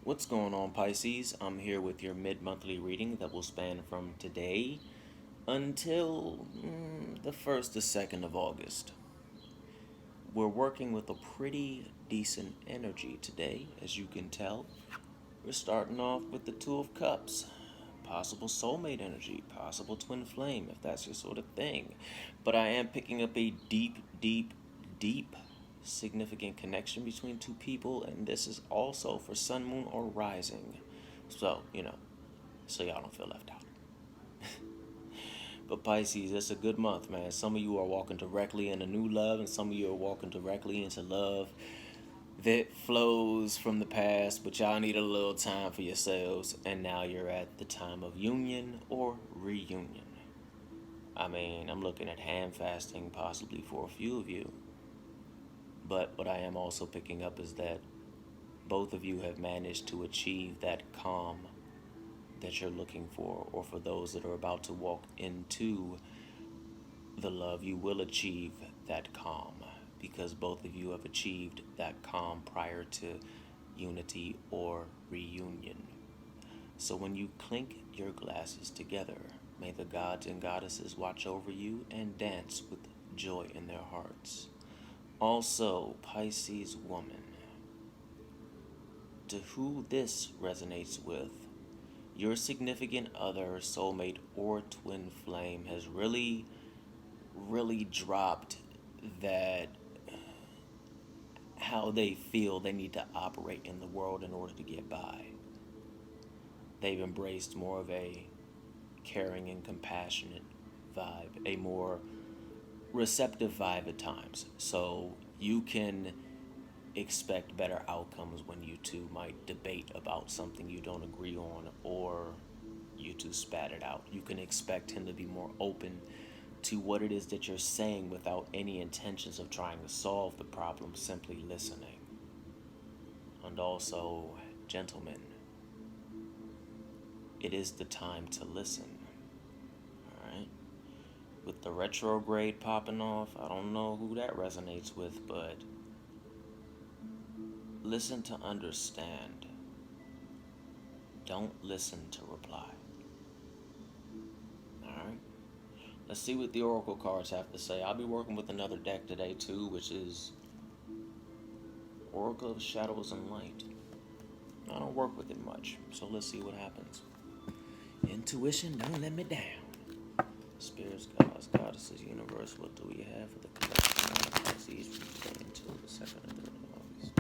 What's going on, Pisces? I'm here with your mid-monthly reading that will span from today until the 1st to 2nd of August. We're working with a pretty decent energy today, as you can tell. We're starting off with the Two of Cups. Possible soulmate energy, possible twin flame, if that's your sort of thing. But I am picking up a deep significant connection between two people, and this is also for sun, moon, or rising. So, so y'all don't feel left out. But Pisces, it's a good month, man. Some of you are walking directly into new love, and some of you are walking directly into love that flows from the past, but y'all need a little time for yourselves, and now you're at the time of union or reunion. I'm looking at handfasting possibly for a few of you. But what I am also picking up is that both of you have managed to achieve that calm that you're looking for, or for those that are about to walk into the love, you will achieve that calm because both of you have achieved that calm prior to unity or reunion. So when you clink your glasses together, may the gods and goddesses watch over you and dance with joy in their hearts. Also, Pisces woman, to who this resonates with, your significant other, soulmate, or twin flame has really dropped that how they feel they need to operate in the world in order to get by. They've embraced more of a caring and compassionate vibe, a more receptive vibe at times. So you can expect better outcomes when you two might debate about something you don't agree on, or you two spat it out. You can expect him to be more open to what it is that you're saying without any intentions of trying to solve the problem, simply listening. And also, gentlemen, it is the time to listen. Alright? With the retrograde popping off, I don't know who that resonates with, but listen to understand. Don't listen to reply. Alright? Let's see what the Oracle cards have to say. I'll be working with another deck today too, which is Oracle of Shadows and Light. I don't work with it much, so let's see what happens. Intuition, don't let me down. Spirits, gods, goddesses, universe, what do we have for the collection of Pisces from today until the 2nd and 3rd of August?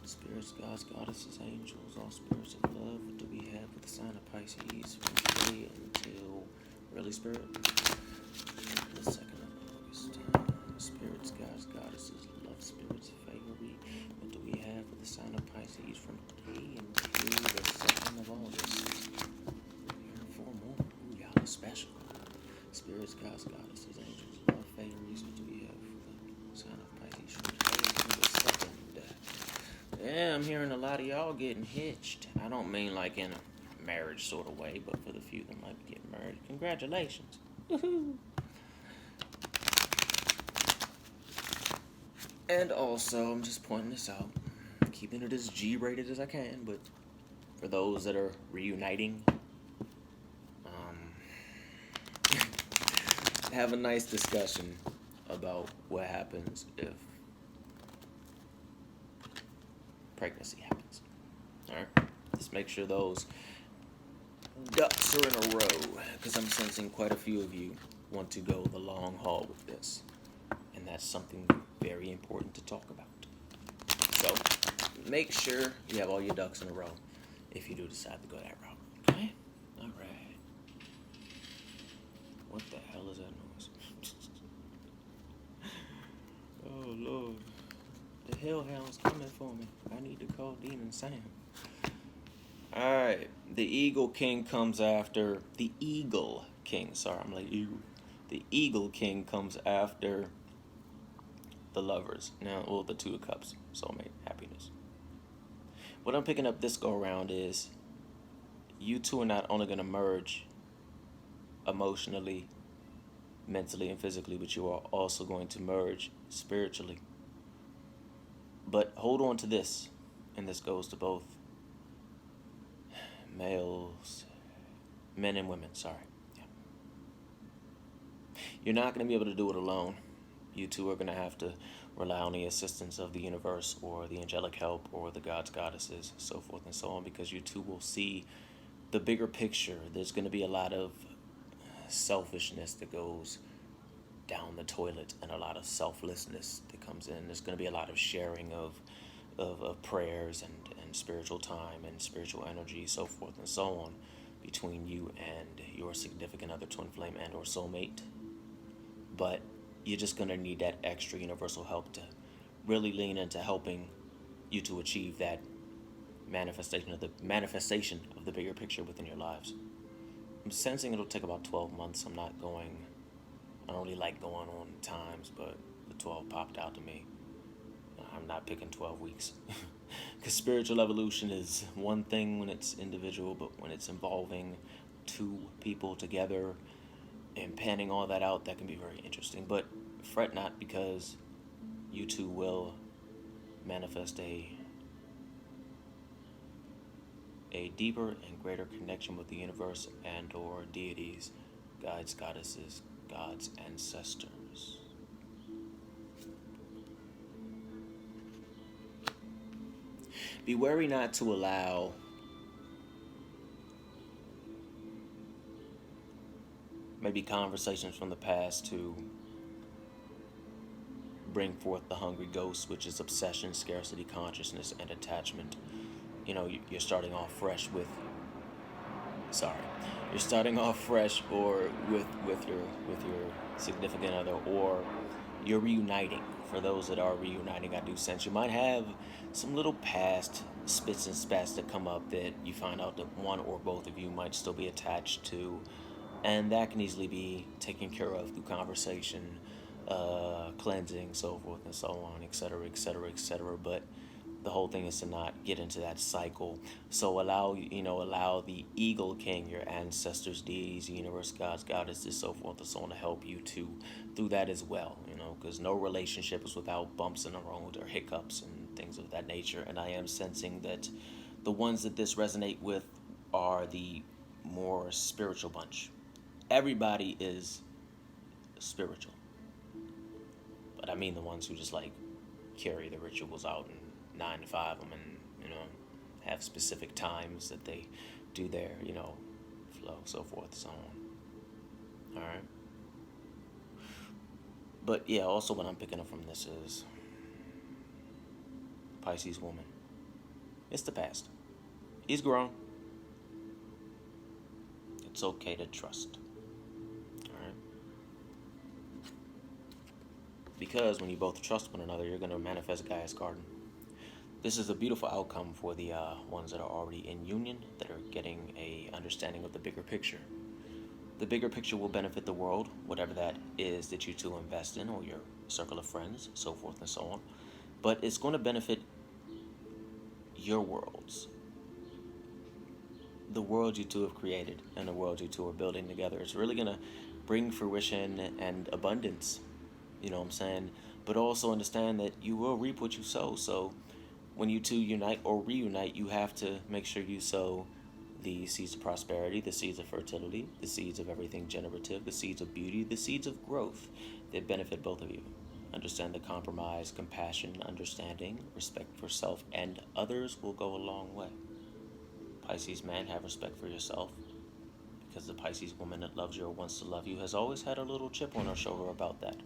Spirits, gods, goddesses, angels, all spirits of love, what do we have for the sign of Pisces from today until early spirit? The 2nd of August. Spirits, gods, goddesses, love spirits, fairy, what do we have for the sign of Pisces from today until the 2nd of August? Special. Spirits, gods, goddesses, angels, love, fairies, what do we have for the sign of Pisces from today to the 2nd? Yeah, I'm hearing a lot of y'all getting hitched. I don't mean like in a marriage sort of way, but for the few that might be getting married, congratulations. Woohoo! And also, I'm just pointing this out, keeping it as G-rated as I can, but for those that are reuniting, have a nice discussion about what happens if pregnancy happens. Alright? Just make sure those ducks are in a row, because I'm sensing quite a few of you want to go the long haul with this. And that's something very important to talk about. So, make sure you have all your ducks in a row if you do decide to go that route. Okay? Alright. What the hell is that noise? Oh, Lord. The hellhound's coming for me. I need to call Demon Sam. Alright. The Eagle King comes after... The Eagle King. Sorry, I'm like Eagle. The Eagle King comes after the Lovers. Now, well, the Two of Cups. Soulmate. Happiness. What I'm picking up this go-around is you two are not only going to merge emotionally, mentally, and physically, but you are also going to merge spiritually. But hold on to this, and this goes to both males, men and women, sorry. Yeah. You're not going to be able to do it alone. You two are going to have to rely on the assistance of the universe or the angelic help or the gods, goddesses, so forth and so on, because you two will see the bigger picture. There's going to be a lot of selfishness that goes down the toilet and a lot of selflessness that comes in. There's going to be a lot of sharing of prayers and spiritual time and spiritual energy, so forth and so on, between you and your significant other, twin flame, and or soulmate. But you're just going to need that extra universal help to really lean into helping you to achieve that manifestation of the bigger picture within your lives. I'm sensing it'll take about 12 months. I don't really like going on times, but the 12 popped out to me. I'm not picking 12 weeks. Because spiritual evolution is one thing when it's individual, but when it's involving two people together and panning all that out, that can be very interesting. But fret not, because you two will manifest a deeper and greater connection with the universe and or deities, guides, goddesses, gods, ancestors. Be wary not to allow maybe conversations from the past to bring forth the hungry ghost, which is obsession, scarcity, consciousness, and attachment. You're starting off fresh with you're starting off fresh or with your significant other, or you're reuniting. For those that are reuniting, I do sense you might have some little past spits and spats that come up that you find out that one or both of you might still be attached to, and that can easily be taken care of through conversation, cleansing, so forth and so on, etc., etc., etc. But the whole thing is to not get into that cycle. So allow the Eagle King, your ancestors, deities, universe, gods, goddesses, so forth and so on, to help you through that as well. Because no relationship is without bumps in the road or hiccups and things of that nature. And I am sensing that the ones that this resonate with are the more spiritual bunch. Everybody is spiritual, but I mean the ones who just carry the rituals out and 9 to 5 them, and have specific times that they do their flow, so forth, so on. All right. But yeah, also what I'm picking up from this is Pisces woman. It's the past. He's grown. It's okay to trust. All right. Because when you both trust one another, you're going to manifest Gaia's garden. This is a beautiful outcome for the ones that are already in union, that are getting a understanding of the bigger picture. The bigger picture will benefit the world, whatever that is that you two invest in, or your circle of friends, so forth and so on. But it's going to benefit your worlds. The world you two have created and the world you two are building together. It's really going to bring fruition and abundance, you know what I'm saying? But also understand that you will reap what you sow. So when you two unite or reunite, you have to make sure you sow the seeds of prosperity, the seeds of fertility, the seeds of everything generative, the seeds of beauty, the seeds of growth that benefit both of you. Understand that compromise, compassion, understanding, respect for self and others will go a long way. Pisces man, have respect for yourself, because the Pisces woman that loves you or wants to love you has always had a little chip on her shoulder about that.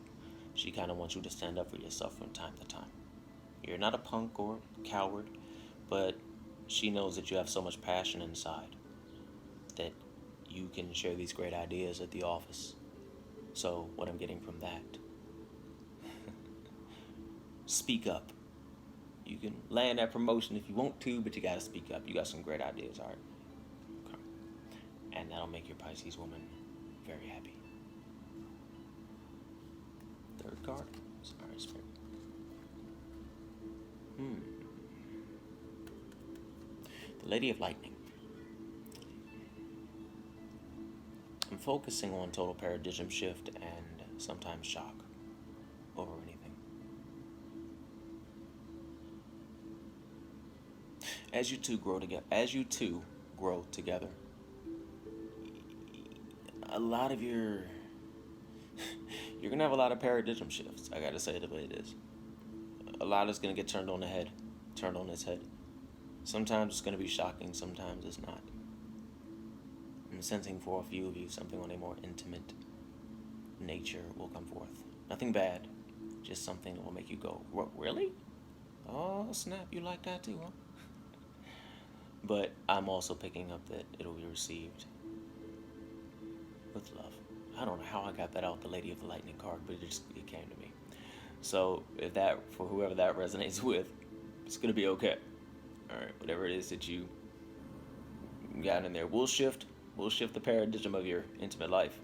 She kind of wants you to stand up for yourself from time to time. You're not a punk or coward, but she knows that you have so much passion inside that you can share these great ideas at the office. So what I'm getting from that, speak up. You can land that promotion if you want to, but you got to speak up. You got some great ideas, all right? Okay. And that'll make your Pisces woman very happy. Third card. Sorry, Spirit. The Lady of Lightning. I'm focusing on total paradigm shift and sometimes shock over anything. As you two grow together, as you two grow together. A lot of you're gonna have a lot of paradigm shifts. I gotta say it the way it is. A lot is gonna get turned on its head. Sometimes it's gonna be shocking, sometimes it's not. I'm sensing for a few of you something on a more intimate nature will come forth. Nothing bad, just something that will make you go, what, really? Oh, snap, you like that too, huh? But I'm also picking up that it'll be received with love. I don't know how I got that out, the Lady of the Lightning card, but it came to me. So if that, for whoever that resonates with, it's gonna be okay. All right, whatever it is that you got in there, we'll shift the paradigm of your intimate life.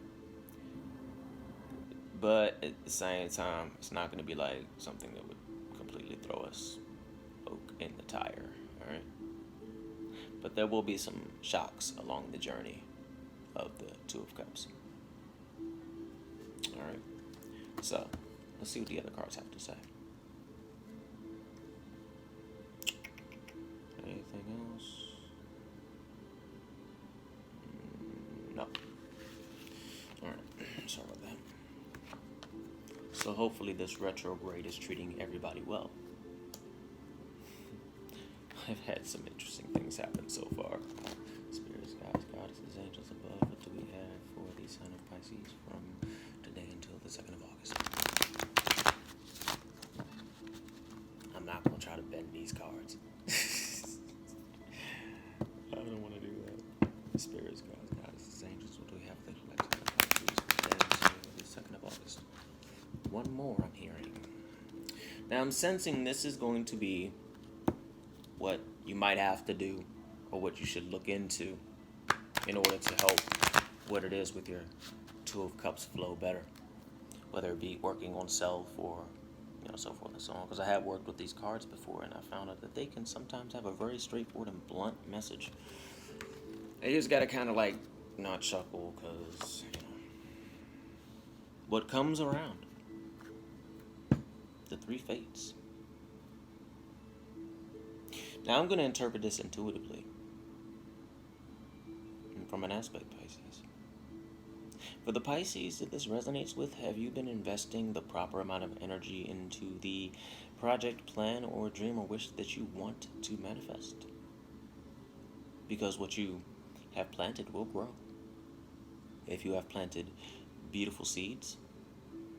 But at the same time, it's not gonna be like something that would completely throw us in the tire. All right. But there will be some shocks along the journey of the Two of Cups. All right. So let's see what the other cards have to say. Anything else? No. All right. Sorry about that. So hopefully this retrograde is treating everybody well. I've had some interesting things happen so far. Spirits, guides, goddesses, angels above. What do we have for the sign of Pisces from today until the 2nd of August? I'm not going to try to bend these cards. I don't want to do that. Spirits, guides, goddesses, angels. What do we have for the sign of Pisces from today until the 2nd of August? One more I'm hearing. Now I'm sensing this is going to be what you might have to do or what you should look into in order to help what it is with your Two of Cups flow better, whether it be working on self or so forth and so on, because I have worked with these cards before and I found out that they can sometimes have a very straightforward and blunt message. You just gotta kind of like not chuckle, because what comes around, the 3 fates. Now I'm going to interpret this intuitively and from an aspect Pisces. For the Pisces that this resonates with, have you been investing the proper amount of energy into the project, plan, or dream or wish that you want to manifest? Because what you have planted will grow. If you have planted beautiful seeds,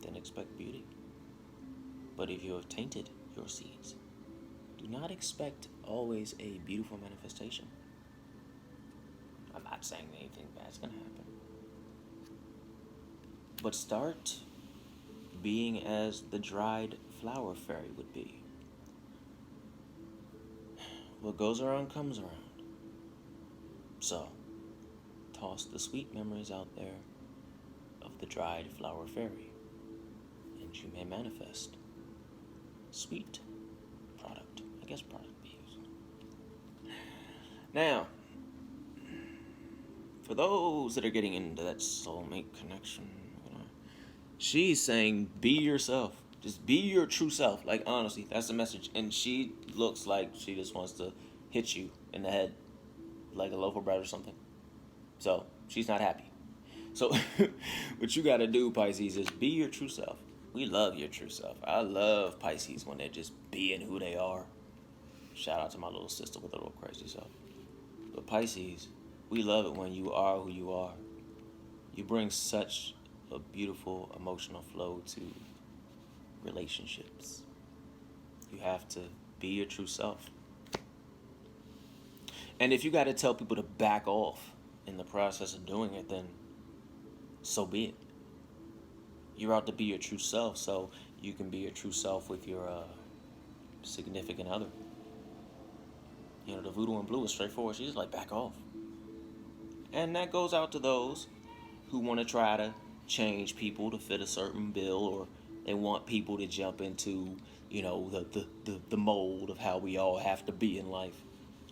then expect beauty. But if you have tainted your seeds, do not expect always a beautiful manifestation. I'm not saying anything bad's gonna happen. But start being as the dried flower fairy would be. What goes around comes around. So, toss the sweet memories out there of the dried flower fairy, and you may manifest sweet product. I guess product be used. Now, for those that are getting into that soulmate connection, she's saying be yourself. Just be your true self. Like, honestly, that's the message. And she looks like she just wants to hit you in the head like a loaf of bread or something. So, she's not happy. So, what you got to do, Pisces, is be your true self. We love your true self. I love Pisces when they're just being who they are. Shout out to my little sister with a little crazy self. But Pisces, we love it when you are who you are. You bring such a beautiful emotional flow to relationships. You have to be your true self. And if you got to tell people to back off in the process of doing it, then so be it. You're out to be your true self, so you can be your true self with your significant other. The voodoo in blue is straightforward. She's just like, back off. And that goes out to those who want to try to change people to fit a certain bill, or they want people to jump into, the mold of how we all have to be in life.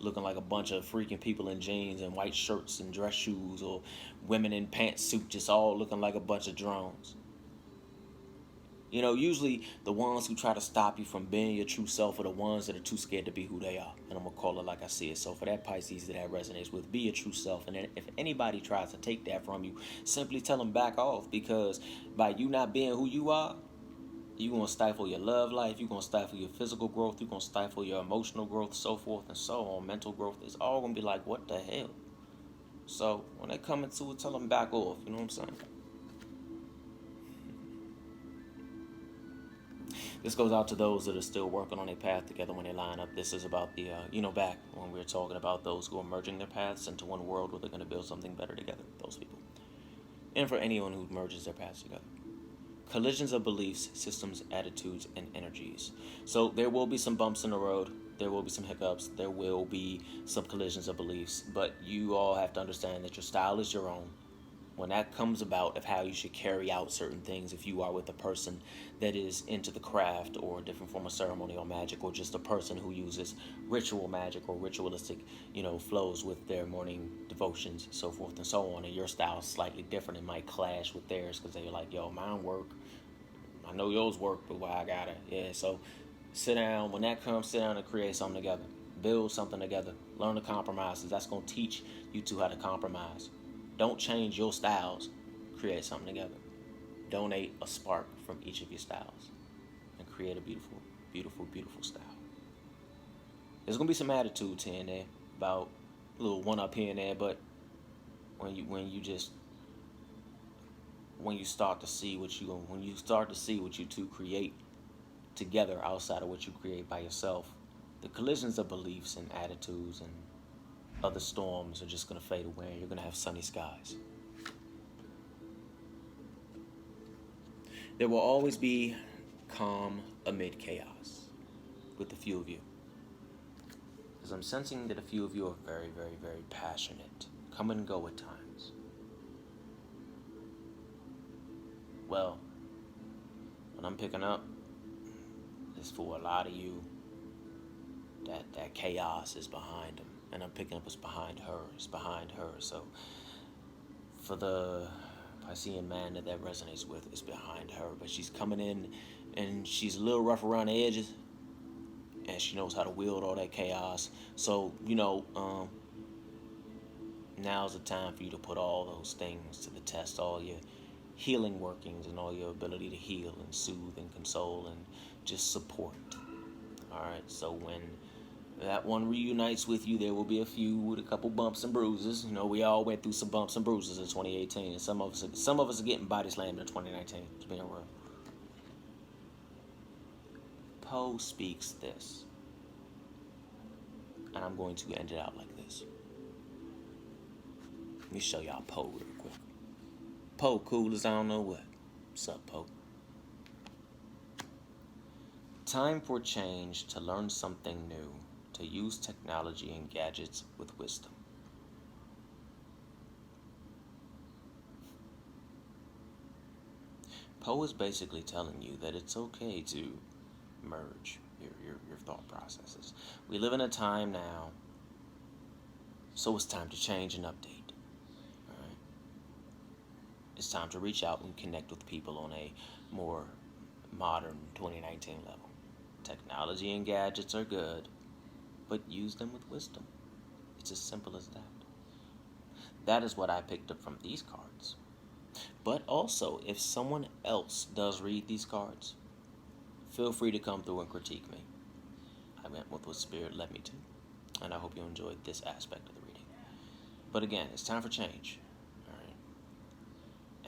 Looking like a bunch of freaking people in jeans and white shirts and dress shoes, or women in pantsuit, just all looking like a bunch of drones. Usually the ones who try to stop you from being your true self are the ones that are too scared to be who they are. And I'm going to call it like I see it. So for that Pisces that resonates with, be your true self. And then if anybody tries to take that from you, simply tell them back off. Because by you not being who you are, you're going to stifle your love life. You're going to stifle your physical growth. You're going to stifle your emotional growth, so forth and so on. Mental growth. It's all going to be like, what the hell? So when they come into it, tell them back off. You know what I'm saying? This goes out to those that are still working on their path together when they line up. This is about the, back when we were talking about those who are merging their paths into one world where they're going to build something better together. Those people. And for anyone who merges their paths together. Collisions of beliefs, systems, attitudes, and energies. So there will be some bumps in the road. There will be some hiccups. There will be some collisions of beliefs. But you all have to understand that your style is your own. When that comes about of how you should carry out certain things, if you are with a person that is into the craft or a different form of ceremony or magic, or just a person who uses ritual magic or ritualistic, flows with their morning devotions, so forth and so on, and your style is slightly different, it might clash with theirs because they're like, yo, mine work. I know yours work, but why I got it? Yeah, so sit down. When that comes, sit down and create something together. Build something together. Learn the compromises. That's going to teach you two how to compromise. Don't change your styles. Create something together. Donate a spark from each of your styles and create a beautiful, beautiful, beautiful style. There's gonna be some attitudes here and there about a little one up here and there, but when you start to see what you two create together outside of what you create by yourself, the collisions of beliefs and attitudes and other storms are just going to fade away, and you're going to have sunny skies. There will always be calm amid chaos with a few of you. Because I'm sensing that a few of you are very, very, very passionate. Come and go at times. Well, what I'm picking up is for a lot of you, that chaos is behind them. And I'm picking up what's behind her. It's behind her. So for the Piscean man that resonates with, it's behind her. But she's coming in and she's a little rough around the edges. And she knows how to wield all that chaos. So, now's the time for you to put all those things to the test. All your healing workings and all your ability to heal and soothe and console and just support. Alright, so when that one reunites with you, there will be a few with a couple bumps and bruises. We all went through some bumps and bruises in 2018, and some of us are getting body slammed in 2019. To be real. Poe speaks this, and I'm going to end it out like this. Let me show y'all Poe real quick. Poe, cool as I don't know what. What's up, Poe? Time for change, to learn something new, to use technology and gadgets with wisdom. Poe is basically telling you that it's okay to merge your thought processes. We live in a time now, so it's time to change and update. All right? It's time to reach out and connect with people on a more modern 2019 level. Technology and gadgets are good, but use them with wisdom. It's as simple as that. That is what I picked up from these cards. But also, if someone else does read these cards, feel free to come through and critique me. I went with what Spirit led me to, and I hope you enjoyed this aspect of the reading. But again, it's time for change. All right?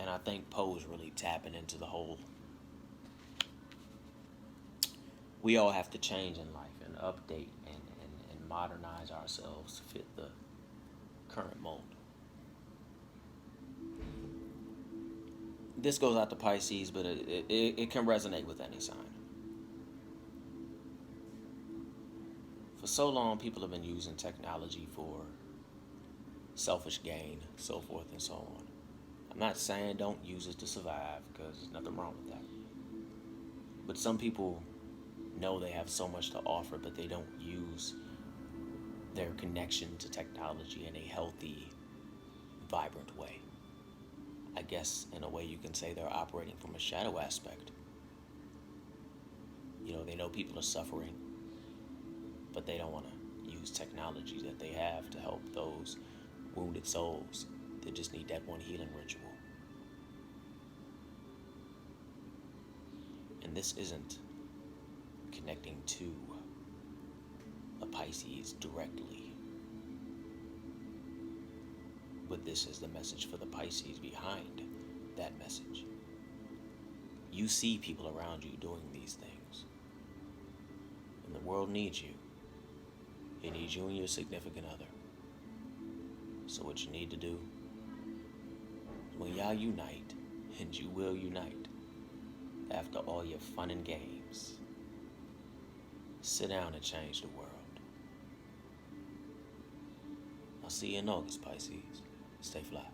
And I think Poe is really tapping into the whole, we all have to change in life and update and modernize ourselves to fit the current mold. This goes out to Pisces, but it can resonate with any sign. For so long, people have been using technology for selfish gain, so forth and so on. I'm not saying don't use it to survive, because there's nothing wrong with that. But some people know they have so much to offer, but they don't use their connection to technology in a healthy, vibrant way. I guess in a way you can say they're operating from a shadow aspect. They know people are suffering, but they don't want to use technology that they have to help those wounded souls that just need that one healing ritual. And this isn't connecting to a Pisces directly, but this is the message for the Pisces behind that message. You see people around you doing these things, and the world needs you. It needs you and your significant other. So what you need to do, when y'all unite, and you will unite, after all your fun and games, sit down and change the world. I'll see you in August, Pisces. Stay fly.